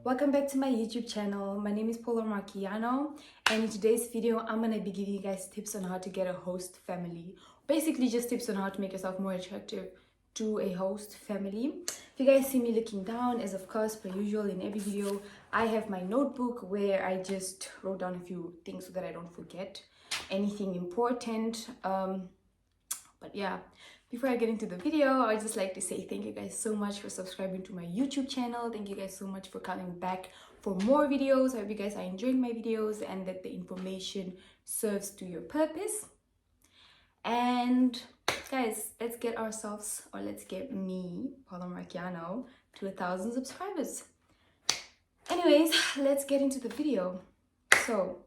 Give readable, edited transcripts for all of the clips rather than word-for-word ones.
Welcome back to my YouTube channel. My name is Paula Marchiano, and in today's video I'm going to be giving you guys tips on how to get a host family. Basically just tips on how to make yourself more attractive to a host family. If you guys see me looking down, as of course per usual in every video, I have my notebook where I just wrote down a few things so that I don't forget anything important. But yeah, before I get into the video, I'd just like to say thank you guys so much for subscribing to my YouTube channel. Thank you guys so much for coming back for more videos. I hope you guys are enjoying my videos and that the information serves to your purpose. And guys, let's get me, Paula Marchiano, to 1,000 subscribers. Anyways, let's get into the video. So,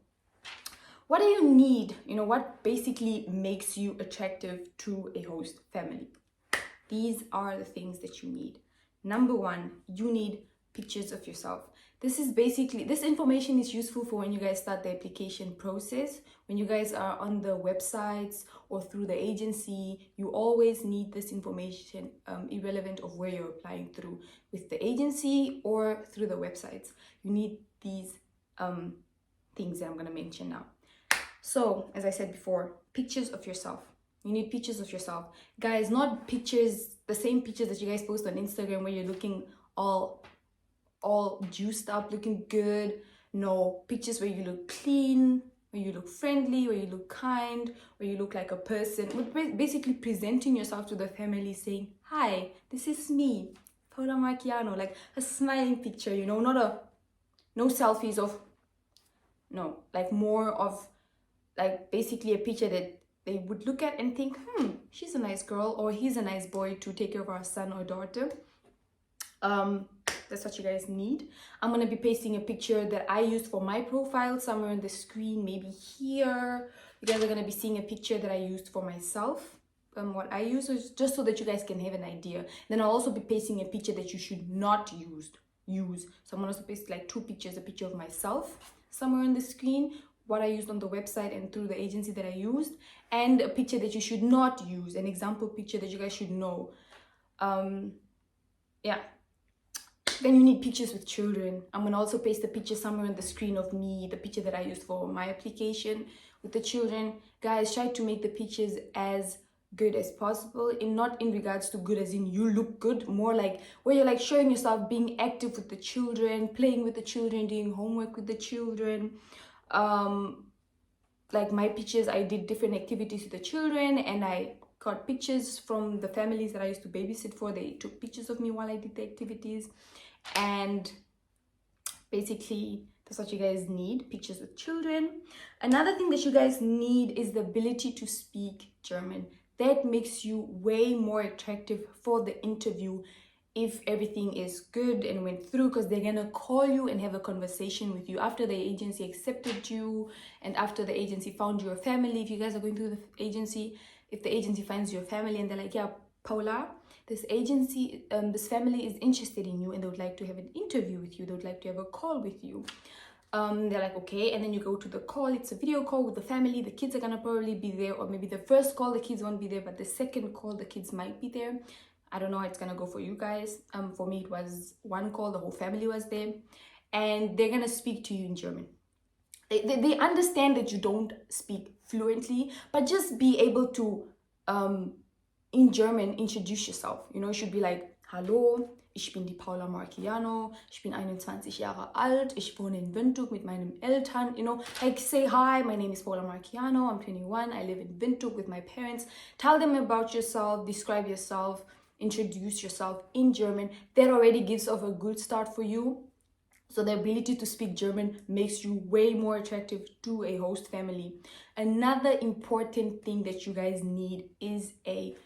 what do you need? What basically makes you attractive to a host family? These are the things that you need. Number one, you need pictures of yourself. This information is useful for when you guys start the application process. When you guys are on the websites or through the agency, you always need this information, irrelevant of where you're applying through, with the agency or through the websites. You need these things that I'm going to mention now. So, as I said before, pictures of yourself. You need pictures of yourself. Guys, not pictures, the same pictures that you guys post on Instagram where you're looking all juiced up, looking good. No, pictures where you look clean, where you look friendly, where you look kind, where you look like a person. Basically presenting yourself to the family saying, hi, this is me, Paula Marchiano. Like a smiling picture, no selfies of, no, like more of, like basically a picture that they would look at and think, she's a nice girl or he's a nice boy to take care of our son or daughter. That's what you guys need. I'm going to be pasting a picture that I used for my profile somewhere on the screen, maybe here. You guys are going to be seeing a picture that I used for myself. What I use is just so that you guys can have an idea. Then I'll also be pasting a picture that you should not use. So I'm going to also paste like two pictures, a picture of myself somewhere on the screen, what I used on the website and through the agency that I used, and a picture that you should not use, an example picture that you guys should know. Yeah. Then you need pictures with children. I'm going to also paste a picture somewhere on the screen of me, the picture that I used for my application with the children. Guys, try to make the pictures as good as possible, not in regards to good as in you look good, more like where you're like showing yourself being active with the children, playing with the children, doing homework with the children. Like my pictures, I did different activities with the children and I got pictures from the families that I used to babysit for. They took pictures of me while I did the activities, and basically that's what you guys need, pictures with children. Another thing that you guys need is the ability to speak German. That makes you way more attractive for the interview if everything is good and went through, because they're gonna call you and have a conversation with you after the agency accepted you and after the agency found your family. If you guys are going through the agency, if the agency finds your family and they're like, yeah, Paula, this agency, this family is interested in you and they would like to have an interview with you, they would like to have a call with you. They're like, okay, and then you go to the call. It's a video call with the family. The kids are gonna probably be there, or maybe the first call the kids won't be there, but the second call the kids might be there. I don't know how it's gonna go for you guys. For me, it was one call, the whole family was there, and they're gonna speak to you in German. They understand that you don't speak fluently, but just be able to, in German, introduce yourself. You should be like, hallo, ich bin die Paula Marchiano, ich bin 21 Jahre alt, ich wohne in Windhoek mit meinen Eltern, like say, hi, my name is Paula Marchiano, I'm 21, I live in Windhoek with my parents. Tell them about yourself, describe yourself, introduce yourself in German. That already gives off a good start for you. So the ability to speak German makes you way more attractive to a host family. Another important thing that you guys need is a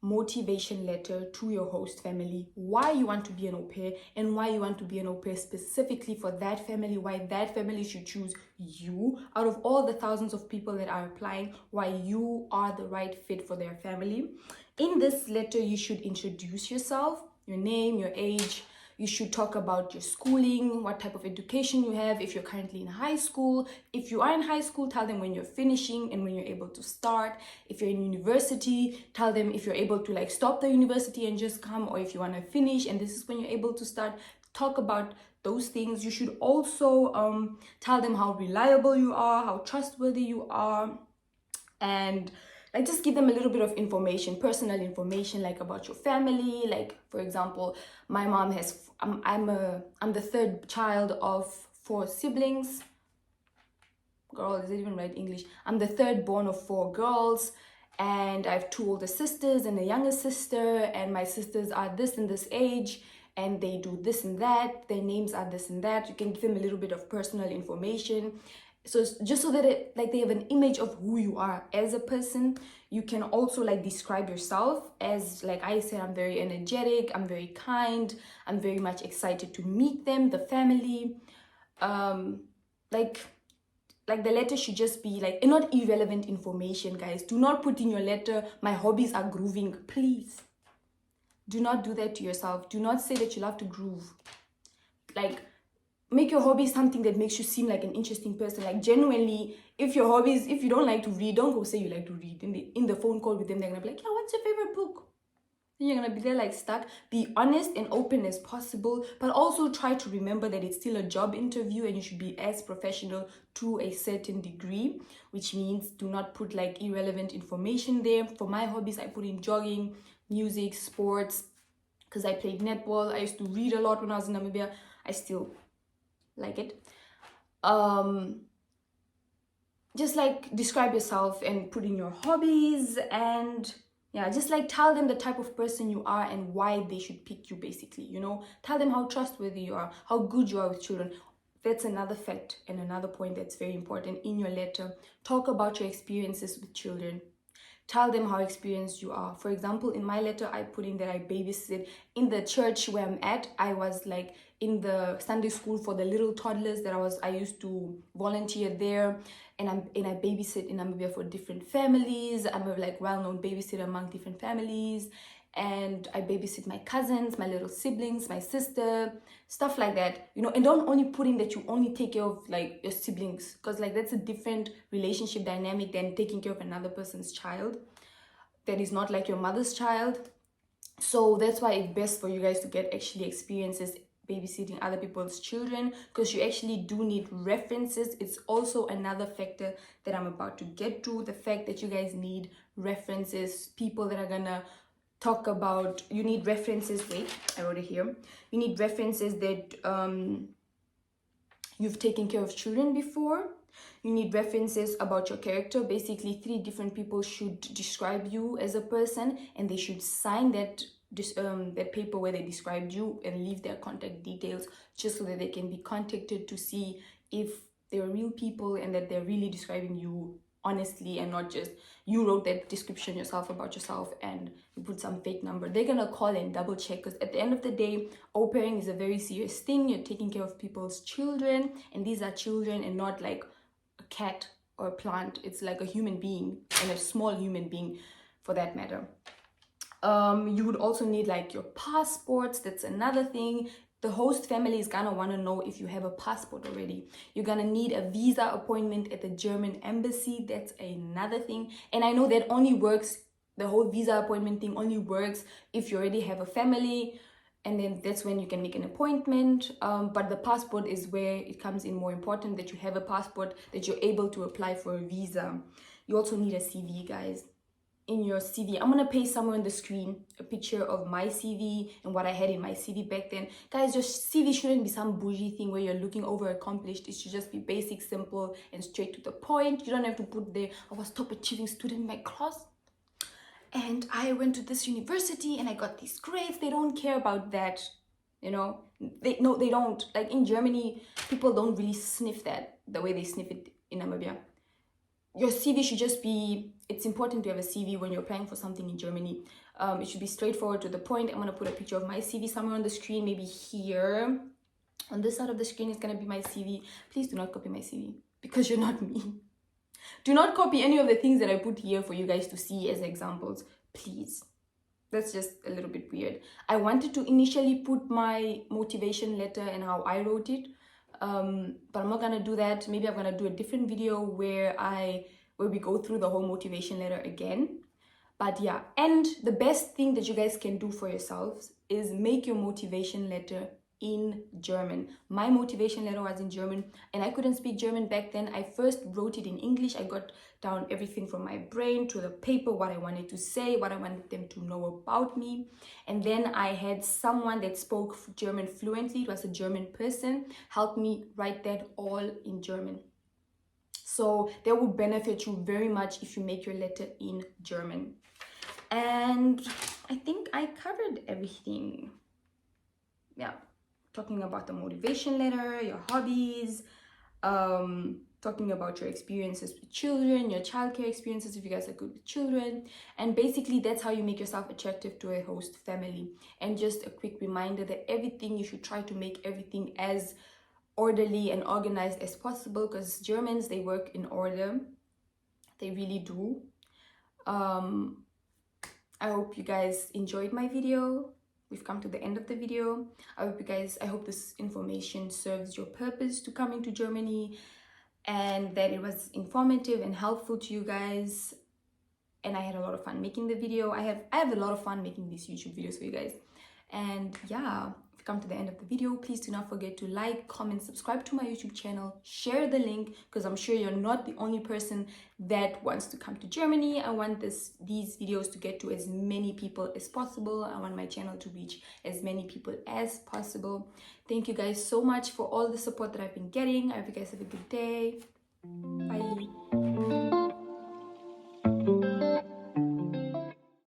motivation letter to your host family, why you want to be an au pair and why you want to be an au pair specifically for that family, why that family should choose you out of all the thousands of people that are applying, why you are the right fit for their family. In this letter, you should introduce yourself, your name, your age. You should talk about your schooling, what type of education you have, if you're currently in high school. If you are in high school, tell them when you're finishing and when you're able to start. If you're in university, tell them if you're able to like stop the university and just come, or if you want to finish and this is when you're able to start. talk about those things. You should also tell them how reliable you are, how trustworthy you are, and like just give them a little bit of information, personal information, like about your family. Like, for example, my mom has I'm the third child of 4 siblings. Girl, is it even right English? I'm the third born of 4 girls, and I have 2 older sisters and a younger sister, and my sisters are this and this age, and they do this and that, their names are this and that. You can give them a little bit of personal information, so just so that like they have an image of who you are as a person. You can also like describe yourself as, like I said, I'm very energetic, I'm very kind, I'm very much excited to meet them, the family. Like the letter should just be like, and not irrelevant information, guys. Do not put in your letter, my hobbies are grooving. Please do not do that to yourself. Do not say that you love to groove. Like, make your hobby something that makes you seem like an interesting person. Like, genuinely, if your hobbies, if you don't like to read, don't go say you like to read. In the phone call with them, they're gonna be like, yeah, what's your favorite book? And you're gonna be there like stuck. Be honest and open as possible, but also try to remember that it's still a job interview and you should be as professional to a certain degree, which means do not put like irrelevant information there. For my hobbies, I put in jogging, music, sports, because I played netball. I used to read a lot when I was in Namibia. I still like it. Just like describe yourself and put in your hobbies, and yeah, just like tell them the type of person you are and why they should pick you, basically, you know. Tell them how trustworthy you are, how good you are with children. That's another fact and another point that's very important in your letter. Talk about your experiences with children. Tell them how experienced you are. For example, in my letter, I put in that I babysit. In the church where I'm at, I was like in the Sunday school for the little toddlers that I used to volunteer there. And I babysit in Namibia for different families. I'm a like well-known babysitter among different families. And I babysit my cousins, my little siblings, my sister, stuff like that, you know. And don't only put in that you only take care of like your siblings, because like that's a different relationship dynamic than taking care of another person's child that is not like your mother's child. So that's why it's best for you guys to get actually experiences babysitting other people's children, because you actually do need references. It's also another factor that I'm about to get to, the fact that you guys need references, people that are gonna talk about. You need references. Wait, I wrote it here. You need references that you've taken care of children before. You need references about your character. Basically, 3 different people should describe you as a person, and they should sign that paper where they described you and leave their contact details, just so that they can be contacted to see if they're real people and that they're really describing you honestly, and not just you wrote that description yourself about yourself and you put some fake number. They're gonna call and double check, because at the end of the day, au pairing is a very serious thing. You're taking care of people's children, and these are children and not like a cat or a plant. It's like a human being, and a small human being for that matter. You would also need like your passports. That's another thing. The host family is gonna want to know if you have a passport already. You're gonna need a visa appointment at the German embassy. That's another thing. And I know that only works, the whole visa appointment thing only works if you already have a family, and then that's when you can make an appointment. But the passport is where it comes in more important, that you have a passport, that you're able to apply for a visa. You also need a CV, guys. In your CV, I'm gonna paste somewhere on the screen a picture of my CV and what I had in my CV back then. Guys, your CV shouldn't be some bougie thing where you're looking over accomplished. It should just be basic, simple, and straight to the point. You don't have to put there, I was top achieving student in my class and I went to this university and I got these grades. They don't care about that, you know. They don't. Like in Germany, people don't really sniff that the way they sniff it in Namibia. Your CV should just be, it's important to have a CV when you're applying for something in Germany. It should be straightforward, to the point. I'm going to put a picture of my CV somewhere on the screen, maybe here. On this side of the screen is going to be my CV. Please do not copy my CV, because you're not me. Do not copy any of the things that I put here for you guys to see as examples, please. That's just a little bit weird. I wanted to initially put my motivation letter and how I wrote it. But I'm not gonna do that. Maybe I'm gonna do a different video where we go through the whole motivation letter again. But yeah, and the best thing that you guys can do for yourselves is make your motivation letter in German. My motivation letter was in German, and I couldn't speak German back then. I first wrote it in English. I got down everything from my brain to the paper, what I wanted to say, what I wanted them to know about me. And then I had someone that spoke German fluently. It was a German person, help me write that all in German. So that will benefit you very much if you make your letter in German. And I think I covered everything. Yeah, talking about the motivation letter, your hobbies, talking about your experiences with children, your childcare experiences if you guys are good with children, and basically that's how you make yourself attractive to a host family. And just a quick reminder that everything, you should try to make everything as orderly and organized as possible, because Germans, they work in order, they really do. I hope you guys enjoyed my video. We've come to the end of the video. I hope this information serves your purpose to coming to Germany, and that it was informative and helpful to you guys. And I had a lot of fun making the video. I have a lot of fun making these YouTube videos for you guys. And yeah, if you come to the end of the video, please do not forget to like, comment, subscribe to my YouTube channel, share the link, because I'm sure you're not the only person that wants to come to Germany. I want these videos to get to as many people as possible. I want my channel to reach as many people as possible. Thank you guys so much for all the support that I've been getting. I hope you guys have a good day. Bye.